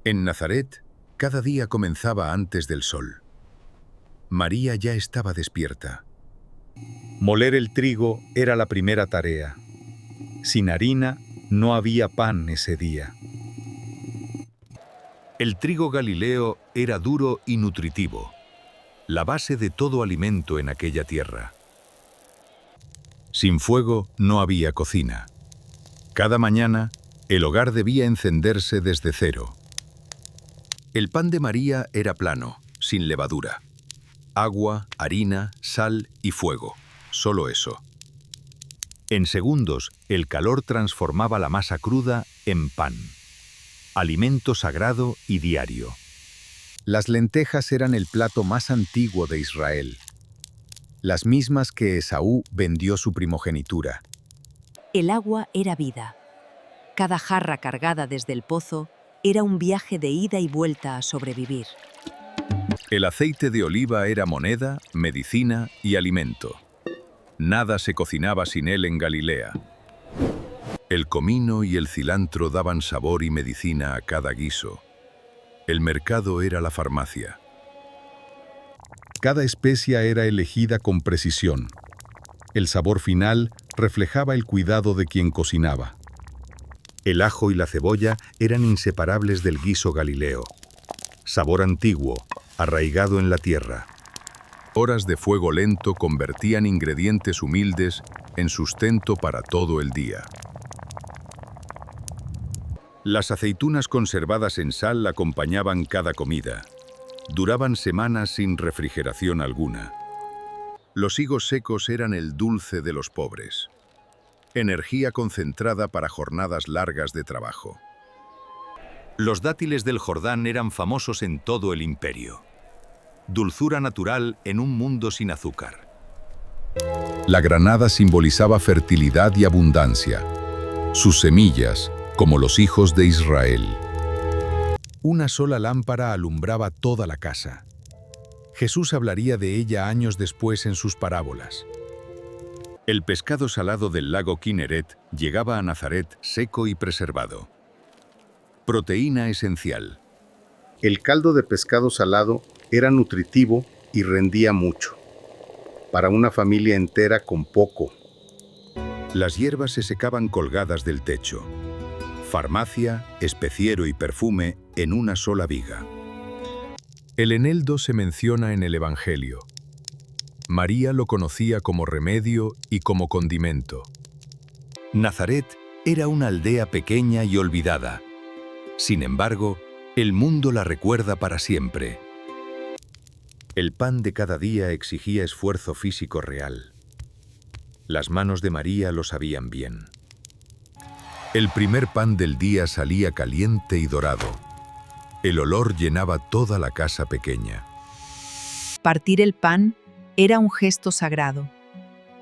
En Nazaret, cada día comenzaba antes del sol. María ya estaba despierta. Moler el trigo era la primera tarea. Sin harina no había pan ese día. El trigo galileo era duro y nutritivo, la base de todo alimento en aquella tierra. Sin fuego no había cocina. Cada mañana, el hogar debía encenderse desde cero. El pan de María era plano, sin levadura. Agua, harina, sal y fuego, solo eso. En segundos, el calor transformaba la masa cruda en pan. Alimento sagrado y diario. Las lentejas eran el plato más antiguo de Israel, las mismas que Esaú vendió su primogenitura. El agua era vida. Cada jarra cargada desde el pozo era un viaje de ida y vuelta a sobrevivir. El aceite de oliva era moneda, medicina y alimento. Nada se cocinaba sin él en Galilea. El comino y el cilantro daban sabor y medicina a cada guiso. El mercado era la farmacia. Cada especia era elegida con precisión. El sabor final reflejaba el cuidado de quien cocinaba. El ajo y la cebolla eran inseparables del guiso galileo. Sabor antiguo, arraigado en la tierra. Horas de fuego lento convertían ingredientes humildes en sustento para todo el día. Las aceitunas conservadas en sal acompañaban cada comida. Duraban semanas sin refrigeración alguna. Los higos secos eran el dulce de los pobres. Energía concentrada para jornadas largas de trabajo. Los dátiles del Jordán eran famosos en todo el imperio. Dulzura natural en un mundo sin azúcar. La granada simbolizaba fertilidad y abundancia. Sus semillas, como los hijos de Israel. Una sola lámpara alumbraba toda la casa. Jesús hablaría de ella años después en sus parábolas. El pescado salado del lago Kineret llegaba a Nazaret seco y preservado. Proteína esencial. El caldo de pescado salado era nutritivo y rendía mucho. Para una familia entera con poco. Las hierbas se secaban colgadas del techo. Farmacia, especiero y perfume en una sola viga. El eneldo se menciona en el Evangelio. María lo conocía como remedio y como condimento. Nazaret era una aldea pequeña y olvidada. Sin embargo, el mundo la recuerda para siempre. El pan de cada día exigía esfuerzo físico real. Las manos de María lo sabían bien. El primer pan del día salía caliente y dorado. El olor llenaba toda la casa pequeña. Partir el pan era un gesto sagrado.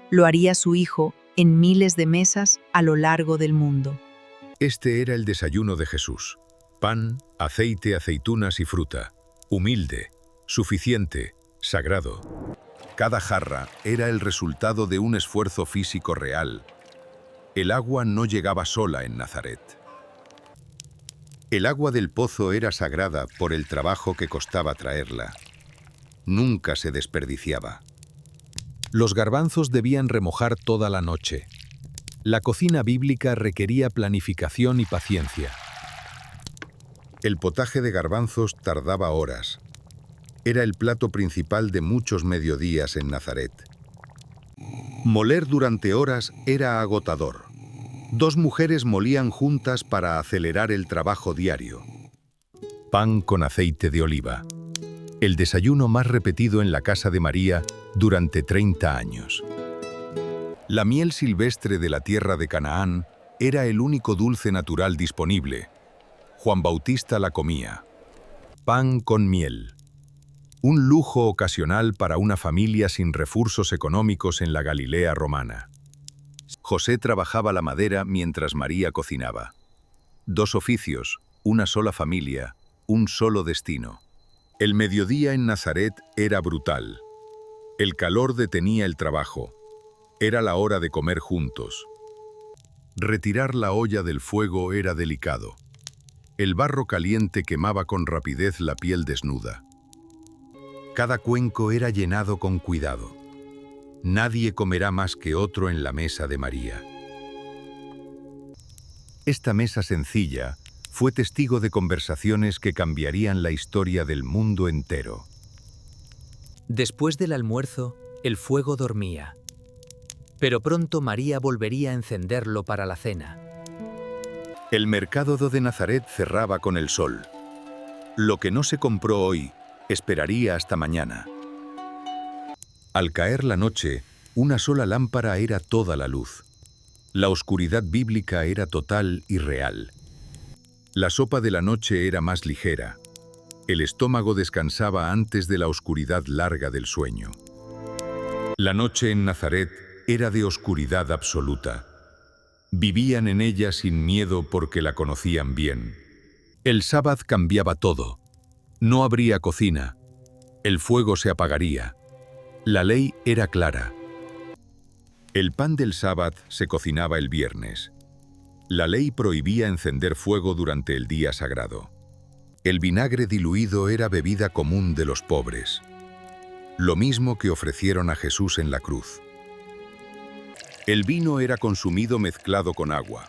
Lo haría su hijo en miles de mesas a lo largo del mundo. Este era el desayuno de Jesús. Pan, aceite, aceitunas y fruta. Humilde, suficiente, sagrado. Cada jarra era el resultado de un esfuerzo físico real. El agua no llegaba sola en Nazaret. El agua del pozo era sagrada por el trabajo que costaba traerla. Nunca se desperdiciaba. Los garbanzos debían remojar toda la noche. La cocina bíblica requería planificación y paciencia. El potaje de garbanzos tardaba horas. Era el plato principal de muchos mediodías en Nazaret. Moler durante horas era agotador. 2 mujeres molían juntas para acelerar el trabajo diario. Pan con aceite de oliva. El desayuno más repetido en la casa de María durante 30 años. La miel silvestre de la tierra de Canaán era el único dulce natural disponible. Juan Bautista la comía. Pan con miel. Un lujo ocasional para una familia sin recursos económicos en la Galilea romana. José trabajaba la madera mientras María cocinaba. 2 oficios, una sola familia, un solo destino. El mediodía en Nazaret era brutal. El calor detenía el trabajo. Era la hora de comer juntos. Retirar la olla del fuego era delicado. El barro caliente quemaba con rapidez la piel desnuda. Cada cuenco era llenado con cuidado. Nadie comerá más que otro en la mesa de María. Esta mesa sencilla fue testigo de conversaciones que cambiarían la historia del mundo entero. Después del almuerzo, el fuego dormía. Pero pronto María volvería a encenderlo para la cena. El mercado de Nazaret cerraba con el sol. Lo que no se compró hoy, esperaría hasta mañana. Al caer la noche, una sola lámpara era toda la luz. La oscuridad bíblica era total y real. La sopa de la noche era más ligera. El estómago descansaba antes de la oscuridad larga del sueño. La noche en Nazaret era de oscuridad absoluta. Vivían en ella sin miedo porque la conocían bien. El sábado cambiaba todo. No habría cocina. El fuego se apagaría. La ley era clara. El pan del sábado se cocinaba el viernes. La ley prohibía encender fuego durante el día sagrado. El vinagre diluido era bebida común de los pobres. Lo mismo que ofrecieron a Jesús en la cruz. El vino era consumido mezclado con agua.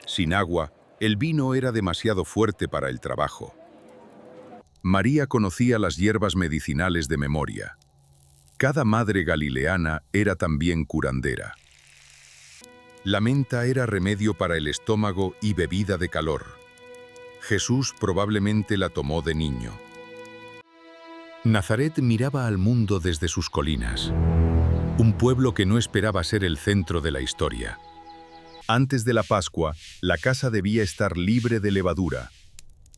Sin agua, el vino era demasiado fuerte para el trabajo. María conocía las hierbas medicinales de memoria. Cada madre galileana era también curandera. La menta era remedio para el estómago y bebida de calor. Jesús probablemente la tomó de niño. Nazaret miraba al mundo desde sus colinas. Un pueblo que no esperaba ser el centro de la historia. Antes de la Pascua, la casa debía estar libre de levadura.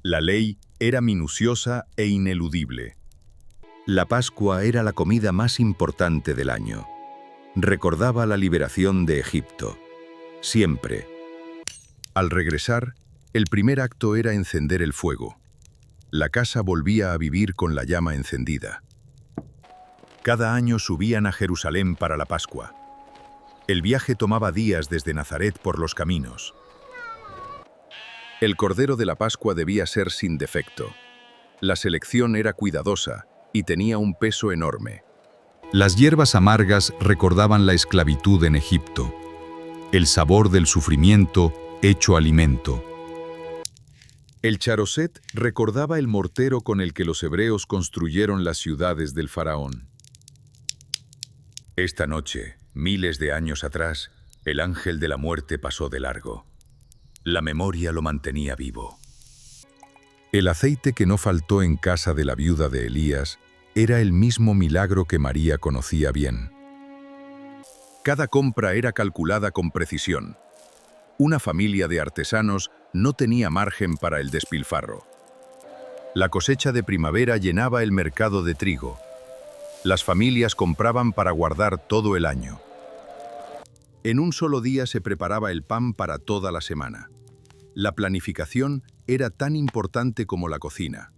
La ley era minuciosa e ineludible. La Pascua era la comida más importante del año. Recordaba la liberación de Egipto. Siempre. Al regresar, el primer acto era encender el fuego. La casa volvía a vivir con la llama encendida. Cada año subían a Jerusalén para la Pascua. El viaje tomaba días desde Nazaret por los caminos. El cordero de la Pascua debía ser sin defecto. La selección era cuidadosa y tenía un peso enorme. Las hierbas amargas recordaban la esclavitud en Egipto, el sabor del sufrimiento hecho alimento. El charoset recordaba el mortero con el que los hebreos construyeron las ciudades del faraón. Esta noche, miles de años atrás, el ángel de la muerte pasó de largo. La memoria lo mantenía vivo. El aceite que no faltó en casa de la viuda de Elías era el mismo milagro que María conocía bien. Cada compra era calculada con precisión. Una familia de artesanos no tenía margen para el despilfarro. La cosecha de primavera llenaba el mercado de trigo. Las familias compraban para guardar todo el año. En un solo día se preparaba el pan para toda la semana. La planificación era tan importante como la cocina.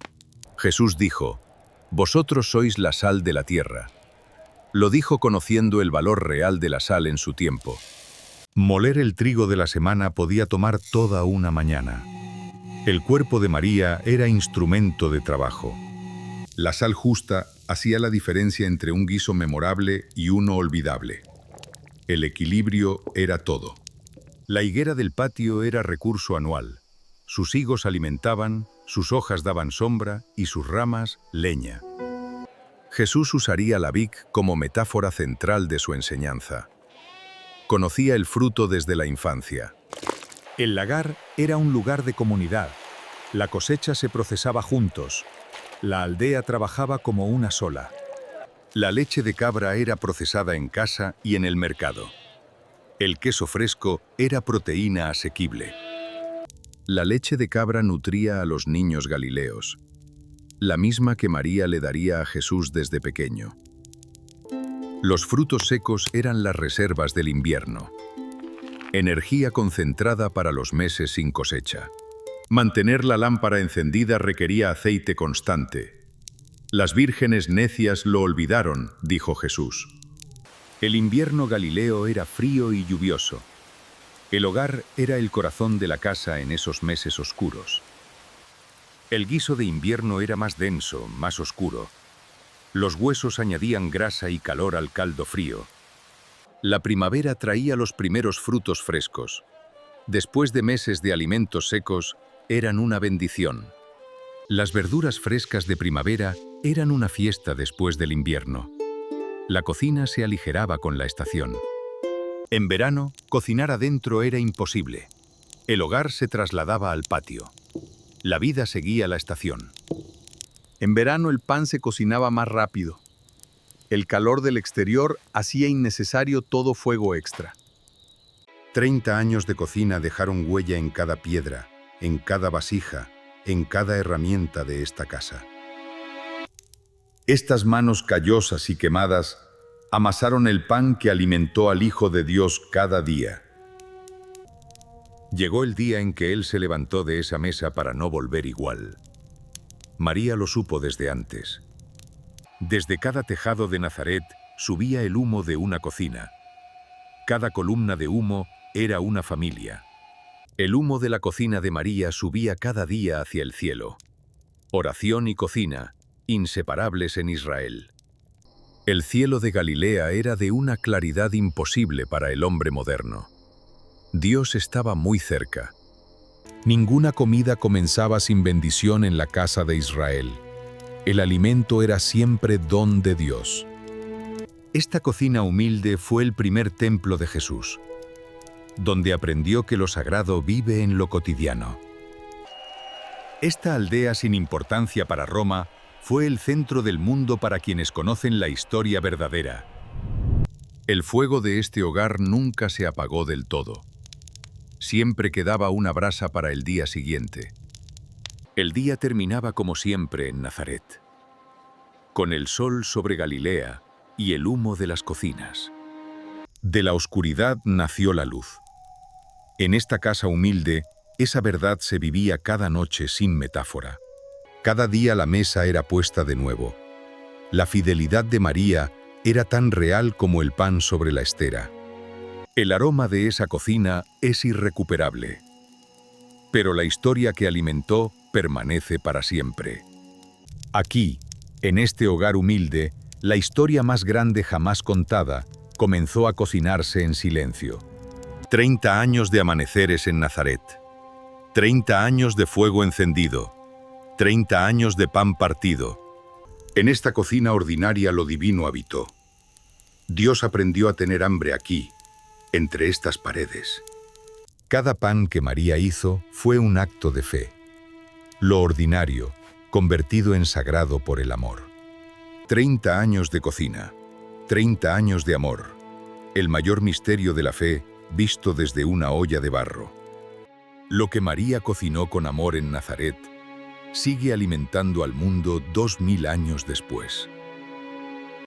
Jesús dijo: «Vosotros sois la sal de la tierra». Lo dijo conociendo el valor real de la sal en su tiempo. Moler el trigo de la semana podía tomar toda una mañana. El cuerpo de María era instrumento de trabajo. La sal justa hacía la diferencia entre un guiso memorable y uno olvidable. El equilibrio era todo. La higuera del patio era recurso anual. Sus higos alimentaban, sus hojas daban sombra y sus ramas leña. Jesús usaría la vid como metáfora central de su enseñanza. Conocía el fruto desde la infancia. El lagar era un lugar de comunidad. La cosecha se procesaba juntos. La aldea trabajaba como una sola. La leche de cabra era procesada en casa y en el mercado. El queso fresco era proteína asequible. La leche de cabra nutría a los niños galileos, la misma que María le daría a Jesús desde pequeño. Los frutos secos eran las reservas del invierno. Energía concentrada para los meses sin cosecha. Mantener la lámpara encendida requería aceite constante. Las vírgenes necias lo olvidaron, dijo Jesús. El invierno galileo era frío y lluvioso. El hogar era el corazón de la casa en esos meses oscuros. El guiso de invierno era más denso, más oscuro. Los huesos añadían grasa y calor al caldo frío. La primavera traía los primeros frutos frescos. Después de meses de alimentos secos, eran una bendición. Las verduras frescas de primavera eran una fiesta después del invierno. La cocina se aligeraba con la estación. En verano, cocinar adentro era imposible. El hogar se trasladaba al patio. La vida seguía la estación. En verano el pan se cocinaba más rápido. El calor del exterior hacía innecesario todo fuego extra. 30 años de cocina dejaron huella en cada piedra, en cada vasija, en cada herramienta de esta casa. Estas manos callosas y quemadas amasaron el pan que alimentó al Hijo de Dios cada día. Llegó el día en que él se levantó de esa mesa para no volver igual. María lo supo desde antes. Desde cada tejado de Nazaret subía el humo de una cocina. Cada columna de humo era una familia. El humo de la cocina de María subía cada día hacia el cielo. Oración y cocina, inseparables en Israel. El cielo de Galilea era de una claridad imposible para el hombre moderno. Dios estaba muy cerca. Ninguna comida comenzaba sin bendición en la casa de Israel. El alimento era siempre don de Dios. Esta cocina humilde fue el primer templo de Jesús, donde aprendió que lo sagrado vive en lo cotidiano. Esta aldea sin importancia para Roma fue el centro del mundo para quienes conocen la historia verdadera. El fuego de este hogar nunca se apagó del todo. Siempre quedaba una brasa para el día siguiente. El día terminaba como siempre en Nazaret, con el sol sobre Galilea y el humo de las cocinas. De la oscuridad nació la luz. En esta casa humilde, esa verdad se vivía cada noche sin metáfora. Cada día la mesa era puesta de nuevo. La fidelidad de María era tan real como el pan sobre la estera. El aroma de esa cocina es irrecuperable. Pero la historia que alimentó permanece para siempre. Aquí, en este hogar humilde, la historia más grande jamás contada comenzó a cocinarse en silencio. 30 años de amaneceres en Nazaret. 30 años de fuego encendido. 30 años de pan partido. En esta cocina ordinaria lo divino habitó. Dios aprendió a tener hambre aquí, entre estas paredes. Cada pan que María hizo fue un acto de fe. Lo ordinario, convertido en sagrado por el amor. 30 años de cocina, 30 años de amor. El mayor misterio de la fe visto desde una olla de barro. Lo que María cocinó con amor en Nazaret sigue alimentando al mundo 2000 años después.